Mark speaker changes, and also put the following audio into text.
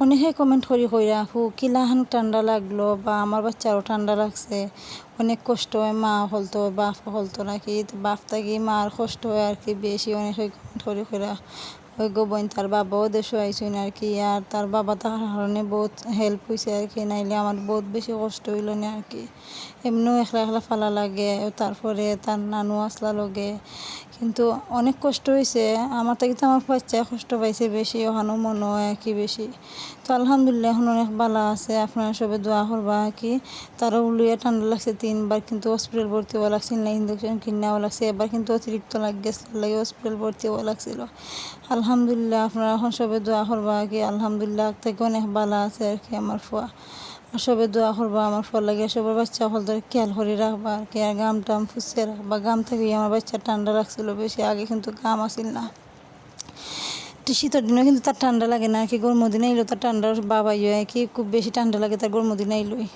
Speaker 1: অনেকে কমেন্ট কইরা আপু কিলাহান ঠান্ডা লাগলো বা আমার বাচ্চারও ঠান্ডা লাগছে, অনেক কষ্ট হয়, মা হলতো বাপ হলতো নাকি, তো বাপ থাকি মার কষ্ট হয় আর কি বেশি। অনেকে কমেন্ট কইরা ওই গো বোন তার বাবাও দেশে আইসুন আর কি, আর তার বাবা তার কারণে বহুত হেল্প হয়েছে আর কি, নাইলে আমার বহুত বেশি কষ্ট হইল না আর কি। এমনিও একলা একলা ফালা লাগে, তারপরে তার নানু আসলা লগে, কিন্তু অনেক কষ্ট হয়েছে আমার থেকে। তো আমার বাচ্চায় কষ্ট পাইছে বেশি, ওখানেও মনে হয় আর কি বেশি। তো আলহামদুলিল্লাহ এখন অনেক ভালো আছে। আপনারা সবাই দোয়া করবা আর কি। তারও লইয়া ঠান্ডা লাগছে 3 বার, কিন্তু হসপিটাল ভর্তি হওয়া লাগছিল না, ইঞ্জেকশন কিনে নেওয়া লাগছে। এবার কিন্তু অতিরিক্ত গেছিল, লাগে হসপিটাল ভর্তি হওয়া লাগছিল। আলহামদুলিল্লাহ আপনারা এখন সবাই দোয়া করবা আর কি। আলহামদুলিল্লাহ থেকে অনেক ভালো আছে আর কি আমার ফুয়া। আর সবাই দোয়া করবা আমার ফুয়ার লাগে, সবার বাচ্চা হল ধরে খেয়াল করে রাখবা আর কি। আর গাম টাম ফুসে রাখবা, গাম থেকে আমার বাচ্চা ঠান্ডা লাগছিল বেশি, আগে কিন্তু গাম আসিল না। শীতের দিনেও কিন্তু তার ঠান্ডা লাগে না আর কি, গরমের দিনে এলো তার ঠান্ডার বাবা ইয়ে কি খুব বেশি ঠান্ডা লাগে তার গরমের দিনে এলোই।